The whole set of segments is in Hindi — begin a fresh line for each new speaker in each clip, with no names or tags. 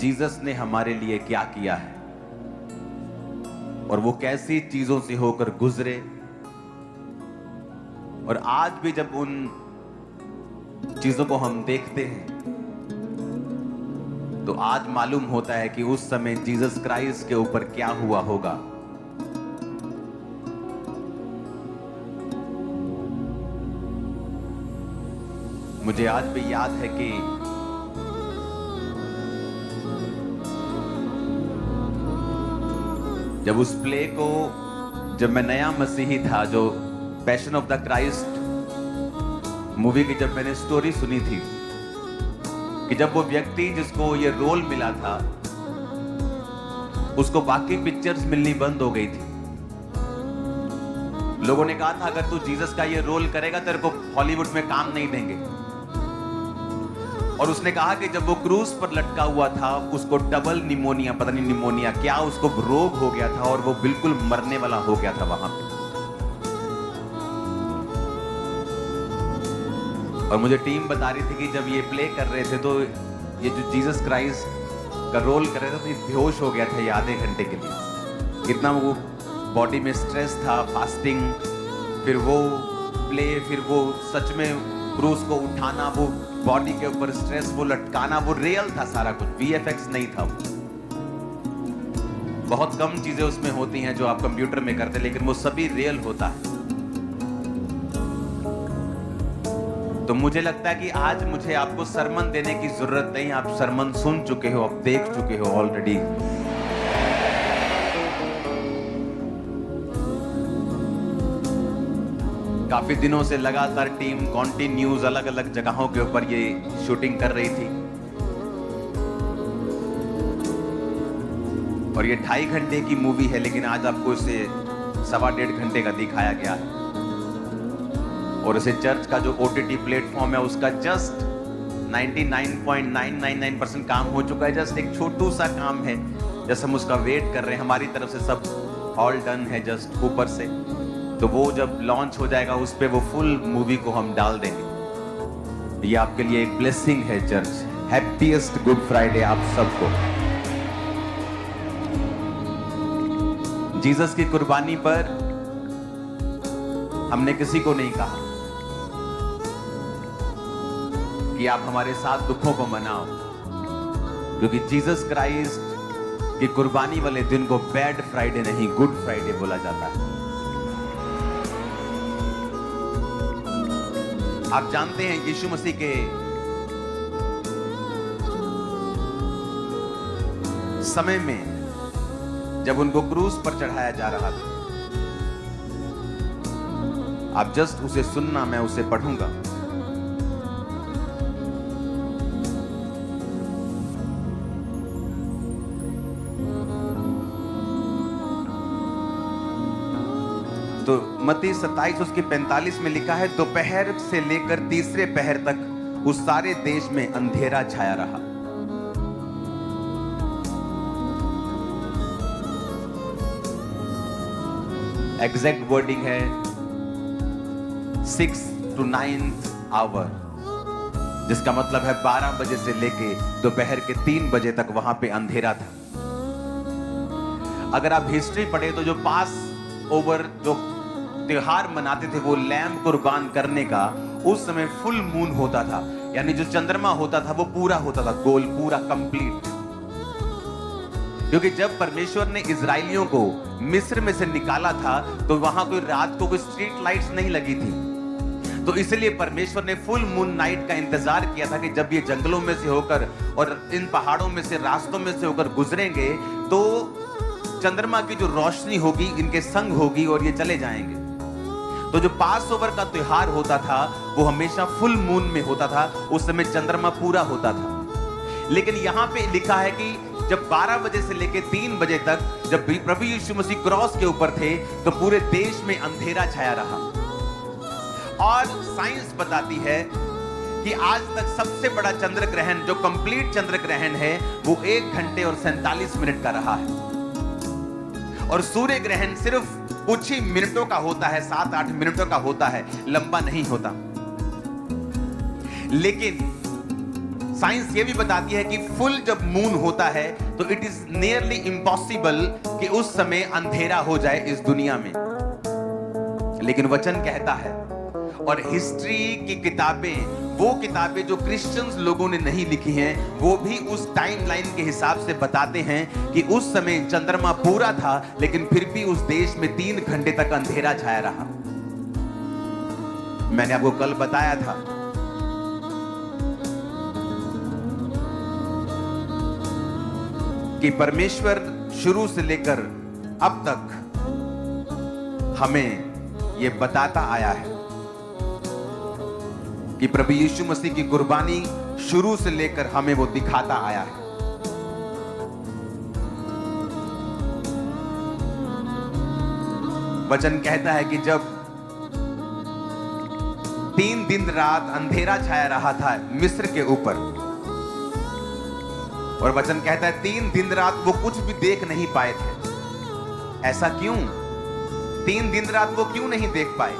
जीसस ने हमारे लिए क्या किया है और वो कैसी चीजों से होकर गुजरे। और आज भी जब उन चीजों को हम देखते हैं तो आज मालूम होता है कि उस समय जीसस क्राइस्ट के ऊपर क्या हुआ होगा। मुझे आज भी याद है कि जब उस प्ले को, जब मैं नया मसीही था, जो passion of the Christ movie की जब मैंने स्टोरी सुनी थी कि जब वो व्यक्ति जिसको ये रोल मिला था उसको बाकी पिक्चर्स मिलनी बंद हो गई थी। लोगों ने कहा था अगर तू जीसस का ये रोल करेगा तेरे को हॉलीवुड में काम नहीं देंगे। और उसने कहा कि जब वो क्रूज पर लटका हुआ था उसको डबल निमोनिया, पता नहीं निमोनिया क्या उसको रोग हो गया था और वो बिल्कुल मरने वाला हो गया था वहां पे। और मुझे टीम बता रही थी कि जब ये प्ले कर रहे थे तो ये जो जीसस क्राइस्ट का रोल कर रहे थे तो ये बेहोश हो गया था ये आधे घंटे के लिए। कितना वो बॉडी में स्ट्रेस था, फास्टिंग, फिर वो प्ले, फिर वो सच में क्रूज को उठाना, वो बॉडी के ऊपर स्ट्रेस, वो लटकाना, वो रियल था सारा कुछ, वीएफएक्स नहीं था। बहुत कम चीजें उसमें होती हैं जो आप कंप्यूटर में करते, लेकिन वो सभी रियल होता है। तो मुझे लगता है कि आज मुझे आपको सरमन देने की जरूरत नहीं, आप सरमन सुन चुके हो, आप देख चुके हो ऑलरेडी। काफी दिनों से लगातार टीम कॉन्टिन्यूज अलग अलग जगहों के ऊपर ये शूटिंग कर रही थी और ये 2.5 घंटे की मूवी है, लेकिन आज आपको इसे 1.25 घंटे का दिखाया गया है। और इसे चर्च का जो OTT प्लेटफॉर्म है उसका जस्ट 99.999% काम हो चुका है। जस्ट एक छोटू सा काम है, जस्ट हम उसका वेट कर रहे हैं। हमारी तरफ से सब ऑल डन है जस्ट ऊपर से। तो वो जब लॉन्च हो जाएगा उस पे वो फुल मूवी को हम डाल देंगे। ये आपके लिए एक ब्लेसिंग है चर्च। हैप्पीएस्ट गुड फ्राइडे आप सबको। जीसस की कुर्बानी पर हमने किसी को नहीं कहा कि आप हमारे साथ दुखों को मनाओ, क्योंकि जीसस क्राइस्ट की कुर्बानी वाले दिन को बैड फ्राइडे नहीं गुड फ्राइडे बोला जाता है। आप जानते हैं यीशु मसीह के समय में जब उनको क्रूज पर चढ़ाया जा रहा था, आप जस्ट उसे सुनना, मैं उसे पढ़ूंगा। तो मत्ती 27 उसके 45 में लिखा है, दोपहर से लेकर तीसरे पहर तक उस सारे देश में अंधेरा छाया रहा। एग्जैक्ट वर्डिंग है 6 to 9th hour, जिसका मतलब है 12 बजे से लेके दोपहर के 3 बजे तक वहां पे अंधेरा था। अगर आप हिस्ट्री पढ़े तो जो पास ओवर जो त्योहार मनाते थे वो लैम्ब कुर्बान करने का, उस समय फुल मून होता था, यानी जो चंद्रमा होता था वो पूरा होता था, गोल पूरा कंप्लीट। क्योंकि जब परमेश्वर ने इजरायलियों को मिस्र में से निकाला था तो वहां कोई रात को कोई स्ट्रीट लाइट्स नहीं लगी थी। तो इसलिए परमेश्वर ने फुल मून नाइट का इंतजार किया था कि जब ये जंगलों में से होकर और इन पहाड़ों में से, रास्तों में से होकर गुजरेंगे तो चंद्रमा की जो रोशनी होगी इनके संग होगी और ये चले जाएंगे। तो जो पास ओवर का त्योहार होता था वो हमेशा फुल मून में होता था, उस समय चंद्रमा पूरा होता था। लेकिन यहां पे लिखा है कि जब 12 बजे से लेकर 3 बजे तक जब प्रभु यीशु मसीह क्रॉस के ऊपर थे तो पूरे देश में अंधेरा छाया रहा। और साइंस बताती है कि आज तक सबसे बड़ा चंद्र ग्रहण, जो कंप्लीट चंद्र ग्रहण है, वो 1 घंटे और 47 मिनट का रहा है। और सूर्य ग्रहण सिर्फ कुछ ही मिनटों का होता है, 7-8 मिनटों का होता है, लंबा नहीं होता। लेकिन साइंस ये भी बताती है कि फुल जब मून होता है तो इट इज नियरली इम्पॉसिबल कि उस समय अंधेरा हो जाए इस दुनिया में, लेकिन वचन कहता है, और हिस्ट्री की किताबें, वो किताबें जो क्रिश्चियंस लोगों ने नहीं लिखी हैं, वो भी उस टाइमलाइन के हिसाब से बताते हैं कि उस समय चंद्रमा पूरा था, लेकिन फिर भी उस देश में 3 घंटे तक अंधेरा छाया रहा। मैंने आपको कल बताया था कि परमेश्वर शुरू से लेकर अब तक हमें यह बताता आया है कि प्रभु यीशु मसीह की कुर्बानी शुरू से लेकर हमें वो दिखाता आया है। वचन कहता है कि जब 3 दिन रात अंधेरा छाया रहा था मिस्र के ऊपर, और वचन कहता है 3 दिन रात वो कुछ भी देख नहीं पाए थे। ऐसा क्यों? 3 दिन रात वो क्यों नहीं देख पाए?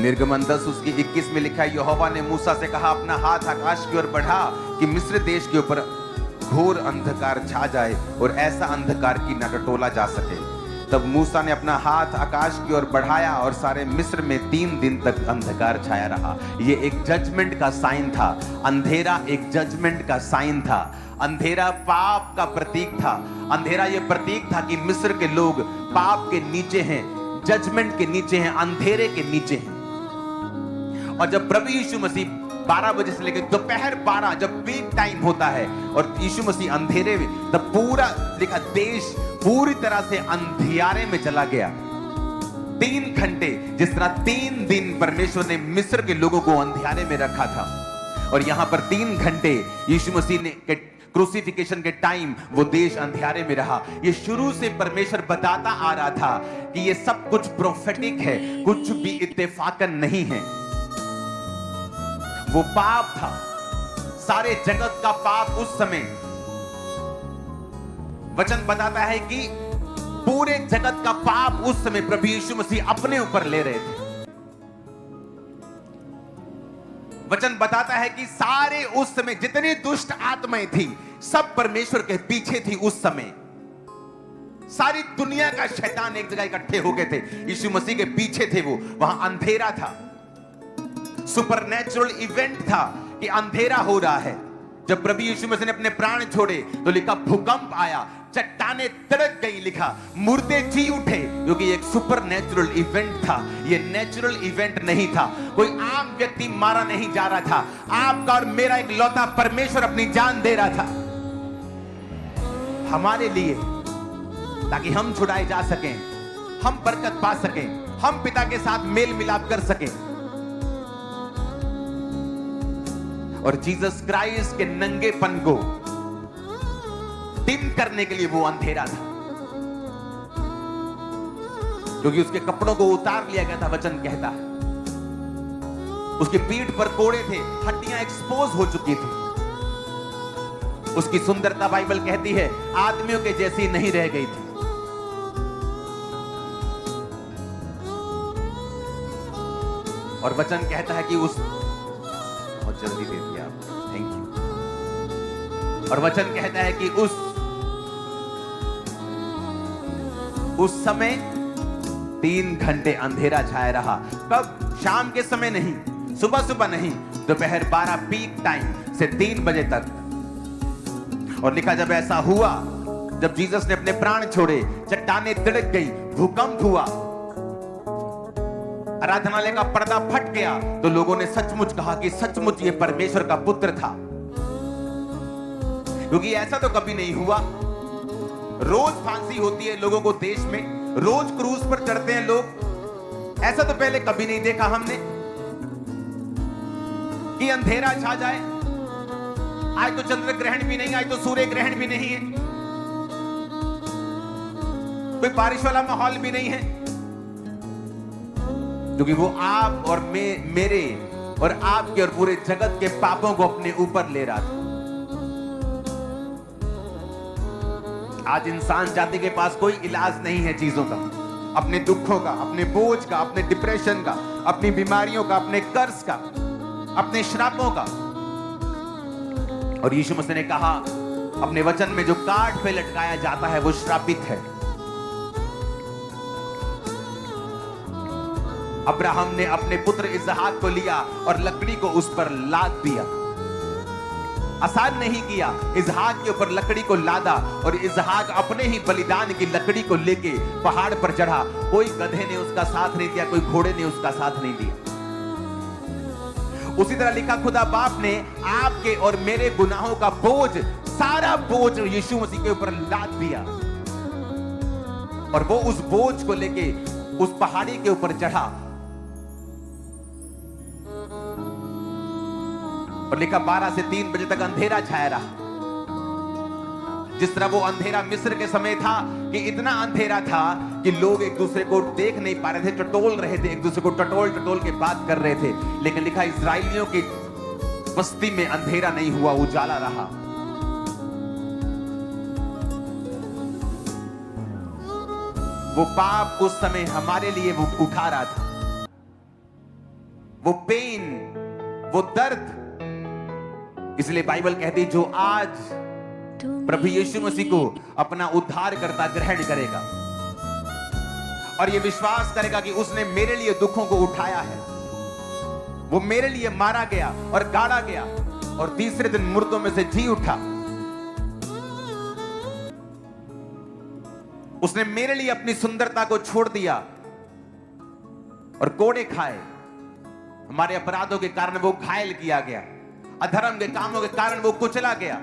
निर्गमन 10 उसकी 21 में लिखा है, यहोवा ने मूसा से कहा, अपना हाथ आकाश की ओर बढ़ा कि मिस्र देश के ऊपर घोर अंधकार छा जाए और ऐसा अंधकार की न टटोला जा सके। तब मूसा ने अपना हाथ आकाश की ओर बढ़ाया और सारे मिस्र में 3 दिन तक अंधकार छाया रहा। ये एक जजमेंट का साइन था। अंधेरा एक जजमेंट का साइन था। अंधेरा पाप का प्रतीक था। अंधेरा ये प्रतीक था कि मिस्र के लोग पाप के नीचे हैं, जजमेंट के नीचे हैं, अंधेरे के नीचे हैं। और जब प्रभु यीशु मसीह 12 बजे से लेकर दोपहर 12 जब पीक टाइम होता है और यीशु मसीह अंधेरे में, तब पूरा लिखा देश पूरी तरह से अंधियारे में चला गया। 3 घंटे, जिस तरह 3 दिन परमेश्वर ने मिस्र के लोगों को अंधियारे में रखा था, और यहां पर 3 घंटे यीशु मसीह ने क्रूसिफिकेशन के टाइम वो देश अंधियारे में रहा। ये शुरू से परमेश्वर बताता आ रहा था कि ये सब कुछ प्रोफेटिक है, कुछ भी इत्तेफाकन नहीं है। वो पाप था, सारे जगत का पाप उस समय। वचन बताता है कि पूरे जगत का पाप उस समय प्रभु यीशु मसीह अपने ऊपर ले रहे थे। वचन बताता है कि सारे उस समय जितनी दुष्ट आत्माएं थी, सब परमेश्वर के पीछे थी। उस समय सारी दुनिया का शैतान एक जगह इकट्ठे हो गए थे, यीशु मसीह के पीछे थे। वो वहां अंधेरा था, सुपरनैचुरल इवेंट था कि अंधेरा हो रहा है। जब प्रभु यीशु मसीह ने अपने प्राण छोड़े तो लिखा भूकंप आया, चट्टानें तड़क गई, लिखा मुर्दे जी उठे, क्योंकि एक सुपरनैचुरल इवेंट था। ये नेचुरल इवेंट नहीं था। कोई आम व्यक्ति मारा नहीं जा रहा था। आपका और मेरा एक लौता परमेश्वर अपनी जान दे रहा था हमारे लिए, ताकि हम छुड़ाए जा सकें, हम बरकत पा सकें, हम पिता के साथ मेल मिलाप कर सकें। और जीसस क्राइस्ट के नंगेपन को डिम करने के लिए वो अंधेरा था, क्योंकि उसके कपड़ों को उतार लिया गया था। वचन कहता है उसकी पीठ पर कोड़े थे, हड्डियां एक्सपोज हो चुकी थी। उसकी सुंदरता बाइबल कहती है आदमियों के जैसी नहीं रह गई थी। और वचन कहता है कि उस, बहुत जल्दी दे दिया आप, थैंक यू। और वचन कहता है कि उस समय 3 घंटे अंधेरा छाया रहा। कब? शाम के समय नहीं, सुबह सुबह नहीं, दोपहर 12 पीक टाइम से 3 बजे तक। और लिखा जब ऐसा हुआ, जब जीसस ने अपने प्राण छोड़े, चट्टानें तिड़क गई, भूकंप हुआ, आराधनालय का पर्दा फट गया, तो लोगों ने सचमुच कहा कि सचमुच ये परमेश्वर का पुत्र था। क्योंकि ऐसा तो कभी नहीं हुआ। रोज फांसी होती है लोगों को देश में, रोज क्रूज पर चढ़ते हैं लोग। ऐसा तो पहले कभी नहीं देखा हमने कि अंधेरा छा जाए। आज तो चंद्र ग्रहण भी नहीं, आज तो सूर्य ग्रहण भी नहीं है, कोई बारिश वाला माहौल भी नहीं है, क्योंकि वो आप और मेरे और आपके और पूरे जगत के पापों को अपने ऊपर ले रहा था। आज इंसान जाति के पास कोई इलाज नहीं है चीजों का। अपने दुखों का, अपने बोझ का, अपने डिप्रेशन का, अपनी बीमारियों का, अपने कर्ज का, अपने श्रापों का। और यीशु मसीह ने कहा अपने वचन में, जो काठ पे लटकाया जाता है वो श्रापित है। अब्राहम ने अपने पुत्र इसहाक को लिया और लकड़ी को उस पर लाद दिया। आसान नहीं किया, इसहाक के ऊपर लकड़ी को लादा और इसहाक अपने ही बलिदान की लकड़ी को लेके पहाड़ पर चढ़ा। कोई गधे ने उसका साथ नहीं दिया, कोई घोड़े ने उसका साथ नहीं दिया। उसी तरह लिखा, खुदा बाप ने आपके और मेरे गुनाहों का बोझ, सारा बोझ यीशु मसीह के ऊपर लाद दिया और वो उस बोझ को लेके उस पहाड़ी के ऊपर चढ़ा। और लिखा 12 से 3 बजे तक अंधेरा छाया रहा। जिस तरह वो अंधेरा मिस्र के समय था कि इतना अंधेरा था कि लोग एक दूसरे को देख नहीं पा रहे थे, टटोल रहे थे, एक दूसरे को टटोल टटोल के बात कर रहे थे। लेकिन लिखा इस्राएलियों की बस्ती में अंधेरा नहीं हुआ, उजाला रहा। वो पाप उस समय हमारे लिए वो उठा रहा था, वो पेन, वो दर्द। इसलिए बाइबल कहती, जो आज प्रभु यीशु मसीह को अपना उद्धारकर्ता ग्रहण करेगा और ये विश्वास करेगा कि उसने मेरे लिए दुखों को उठाया है, वो मेरे लिए मारा गया और गाड़ा गया और तीसरे दिन मुर्दों में से जी उठा, उसने मेरे लिए अपनी सुंदरता को छोड़ दिया और कोड़े खाए। हमारे अपराधों के कारण वो घायल किया गया, अधर्म के कामों के कारण वो कुचला गया।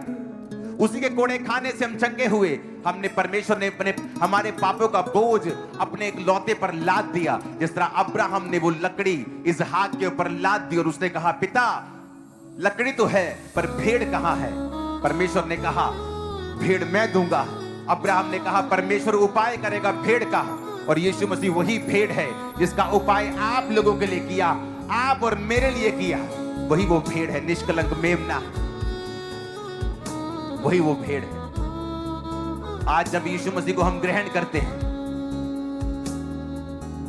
उसी के कोड़े खाने से हम चंगे हुए। हमने, परमेश्वर ने अपने हमारे पापों का बोझ अपने एक लौते पर लाद दिया। जिस तरह अब्राहम ने वो लकड़ी इसहाक के ऊपर लाद दी और उसने कहा, पिता लकड़ी तो है पर भेड़ कहां है? परमेश्वर ने कहा, भेड़ मैं दूंगा। अब्राहम ने कहा, परमेश्वर उपाय करेगा भेड़ का। और यीशु मसीह वही भेड़ है जिसका उपाय आप लोगों के लिए किया, आप और मेरे लिए किया। वही वो भेड़ है, निष्कलंक मेमना, वही वो भेड़ है। आज जब यीशु मसीह को हम ग्रहण करते हैं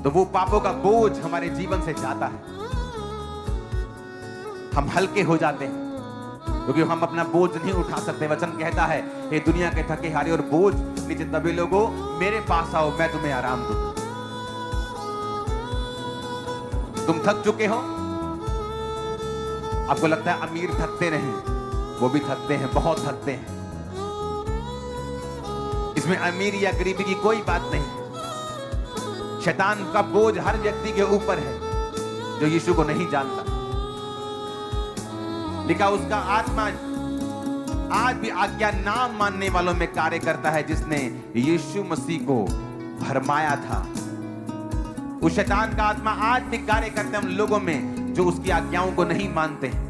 तो वो पापों का बोझ हमारे जीवन से जाता है, हम हल्के हो जाते हैं क्योंकि हम अपना बोझ नहीं उठा सकते। वचन कहता है, हे दुनिया के थके हारे और बोझ नीचे दबे लोगों, मेरे पास आओ, मैं तुम्हें आराम दूंगा। तुम थक चुके हो, आपको लगता है अमीर थकते नहीं, वो भी थकते हैं, बहुत थकते हैं। इसमें अमीर या गरीबी की कोई बात नहीं। शैतान का बोझ हर व्यक्ति के ऊपर है जो यीशु को नहीं जानता। लिखा, उसका आत्मा आज भी आज्ञा ना मानने वालों में कार्य करता है, जिसने यीशु मसीह को भरमाया था। उस शैतान का आत्मा आज भी कार्य करता है उन लोगों में जो उसकी आज्ञाओं को नहीं मानते हैं।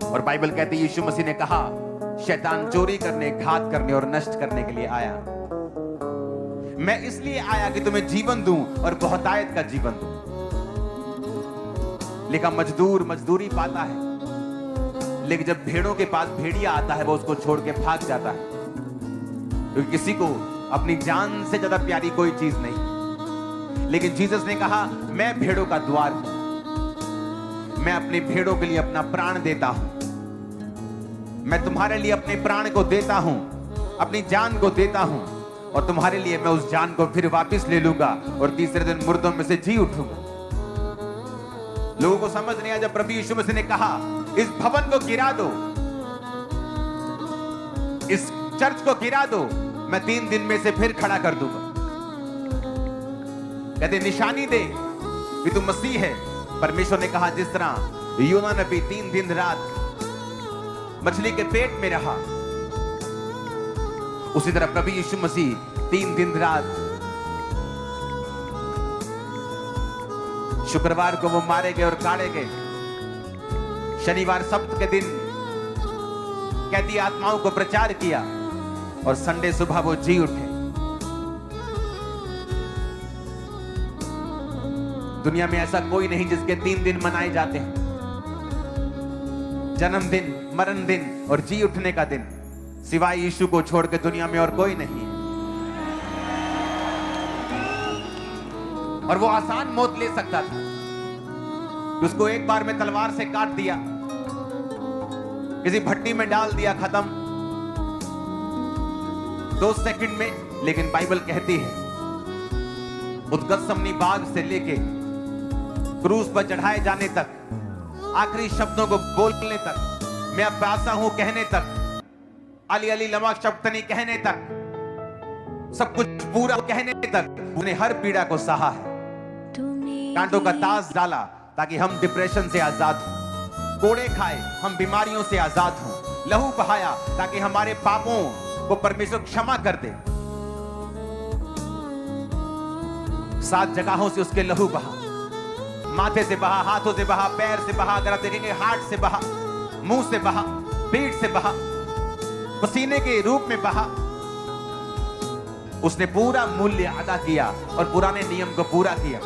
और बाइबल कहती है, यीशु मसीह ने कहा, शैतान चोरी करने, घात करने और नष्ट करने के लिए आया। मैं इसलिए आया कि तुम्हें जीवन दूं और बहुतायत का जीवन दूं। लिखा, मजदूर मजदूरी पाता है, लेकिन जब भेड़ों के पास भेड़िया आता है वो उसको छोड़ के भाग जाता है, क्योंकि किसी को अपनी जान से ज्यादा प्यारी कोई चीज नहीं। लेकिन जीसस ने कहा, मैं भेड़ों का द्वार हूं, मैं अपने भेड़ों के लिए अपना प्राण देता हूं। मैं तुम्हारे लिए अपने प्राण को देता हूं, अपनी जान को देता हूं, और तुम्हारे लिए मैं उस जान को फिर वापस ले लूंगा और तीसरे दिन मुर्दों में से जी उठूंगा। लोगों को समझ नहीं आया जब प्रभु यीशु मसीह ने कहा, इस भवन को गिरा दो, इस चर्च को गिरा दो, मैं 3 दिन में से फिर खड़ा कर दूंगा। कहते निशानी दे कि तू मसीह है। परमेश्वर ने कहा, जिस तरह योना नबी 3 दिन रात मछली के पेट में रहा, उसी तरह प्रभु यीशु मसीह 3 दिन रात, शुक्रवार को वो मारे गए और काटे गए, शनिवार सब्त के दिन कैदी आत्माओं को प्रचार किया और संडे सुबह वो जी उठे। दुनिया में ऐसा कोई नहीं जिसके 3 दिन मनाए जाते हैं, जन्मदिन, मरण दिन और जी उठने का दिन, सिवाय यीशु को छोड़ के दुनिया में और कोई नहीं है। और वो आसान मौत ले सकता था। उसको एक बार में तलवार से काट दिया, किसी भट्टी में डाल दिया, खत्म 2 सेकंड में। लेकिन बाइबल कहती है उस गत्समनी बाग से लेके क्रूस पर चढ़ाए जाने तक, आखिरी शब्दों को बोलने तक, मैं अब प्यासा हूं कहने तक, अली अली लमा शब्दनी कहने तक, सब कुछ पूरा कहने तक उन्हें हर पीड़ा को सहा है। कांटों का ताज डाला ताकि हम डिप्रेशन से आजाद हों, कोड़े खाए हम बीमारियों से आजाद हों, लहू बहाया ताकि हमारे पापों को परमेश्वर क्षमा कर दे। 7 जगहों से उसके लहू बहा, माथे से बहा, हाथों से बहा, पैर से बहा, अगर आप देखेंगे हार्ट से बहा, मुंह से बहा, पीठ से बहा, पसीने के रूप में बहा। उसने पूरा मूल्य अदा किया और पुराने नियम को पूरा किया।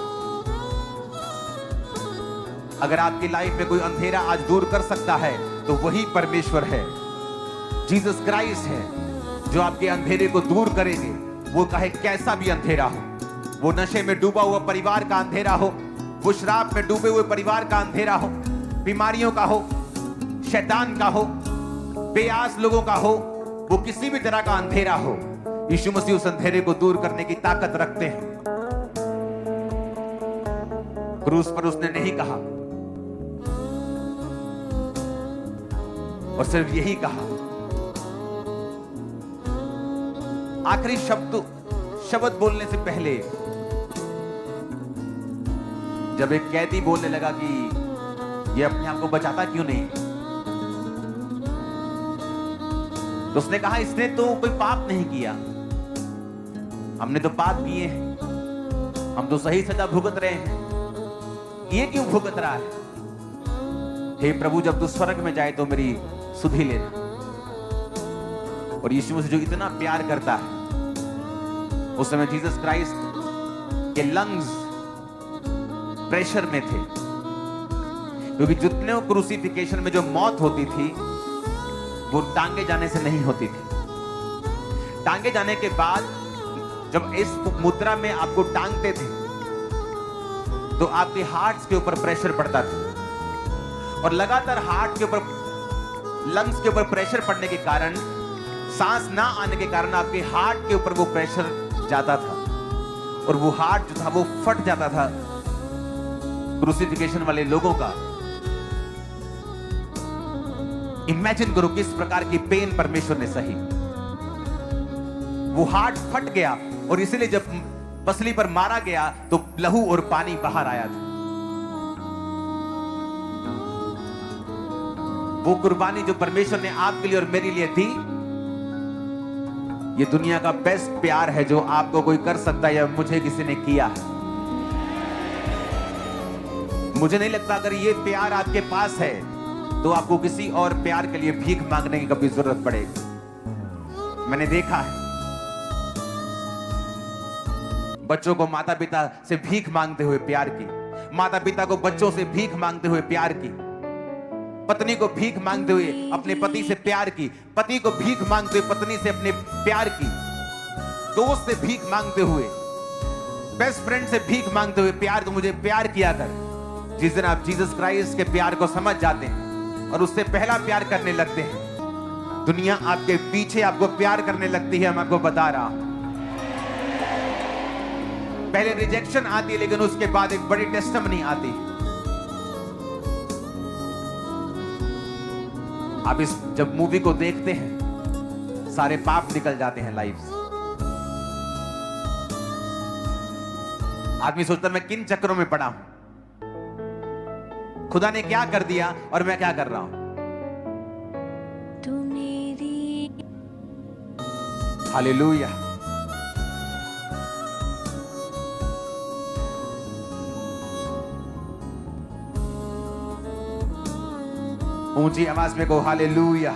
अगर आपकी लाइफ में कोई अंधेरा आज दूर कर सकता है तो वही परमेश्वर है, जीसस क्राइस्ट है जो आपके अंधेरे को दूर करेंगे। वो चाहे कैसा भी अंधेरा हो, वो नशे में डूबा हुआ परिवार का अंधेरा हो, वो शराब में डूबे हुए परिवार का अंधेरा हो, बीमारियों का हो, शैतान का हो, बेआस लोगों का हो, वो किसी भी तरह का अंधेरा हो, यीशु मसीह उस अंधेरे को दूर करने की ताकत रखते हैं। क्रूस पर उसने नहीं कहा और सिर्फ यही कहा, आखिरी शब्द बोलने से पहले जब एक कैदी बोलने लगा कि ये अपने आप को बचाता क्यों नहीं, तो उसने कहा इसने तो कोई पाप नहीं किया, हमने तो पाप किए हैं, हम तो सही सजा भुगत रहे हैं, ये क्यों भुगत रहा है? हे प्रभु, जब तू स्वर्ग में जाए तो मेरी सुधि लेना। और यीशु मसीह जो इतना प्यार करता है, उस समय जीसस क्राइस्ट के लंग्स प्रेशर में थे, क्योंकि जितने क्रूसिफिकेशन में जो मौत होती थी वो टांगे जाने से नहीं होती थी। टांगे जाने के बाद जब इस मुद्रा में आपको टांगते थे तो आपके हार्ट के ऊपर प्रेशर पड़ता था, और लगातार हार्ट के ऊपर, लंग्स के ऊपर प्रेशर पड़ने के कारण, सांस ना आने के कारण आपके हार्ट के ऊपर वो प्रेशर जाता था और वो हार्ट जो था वो फट जाता था क्रूसिफिकेशन वाले लोगों का। इमेजिन करो किस प्रकार की पेन परमेश्वर ने सही। वो हार्ट फट गया और इसीलिए जब पसली पर मारा गया तो लहू और पानी बाहर आया था। वो कुर्बानी जो परमेश्वर ने आपके लिए और मेरे लिए दी, ये दुनिया का बेस्ट प्यार है जो आपको कोई कर सकता है या मुझे किसी ने किया है। मुझे नहीं लगता अगर ये प्यार आपके पास है तो आपको किसी और प्यार के लिए भीख मांगने की कभी जरूरत पड़ेगी। मैंने देखा है बच्चों को माता पिता से भीख मांगते हुए प्यार की, माता पिता को बच्चों से भीख मांगते हुए प्यार की, पत्नी को भीख मांगते हुए अपने पति से प्यार की, पति को भीख मांगते हुए पत्नी से अपने प्यार की, दोस्त से भीख मांगते हुए, बेस्ट फ्रेंड से भीख मांगते हुए प्यार। तो मुझे प्यार किया कर। जिस दिन आप जीसस क्राइस्ट के प्यार को समझ जाते हैं और उससे पहला प्यार करने लगते हैं, दुनिया आपके पीछे आपको प्यार करने लगती है। मैं आपको बता रहा हूं, पहले रिजेक्शन आती है लेकिन उसके बाद एक बड़ी टेस्टिमनी आती है। आप इस जब मूवी को देखते हैं सारे पाप निकल जाते हैं लाइफ से। आदमी सोचता मैं किन चक्करों में पड़ा हूं, खुदा ने क्या कर दिया और मैं क्या कर रहा हूं। हालेलुया। ऊंची आवाज में कहो हालेलुया।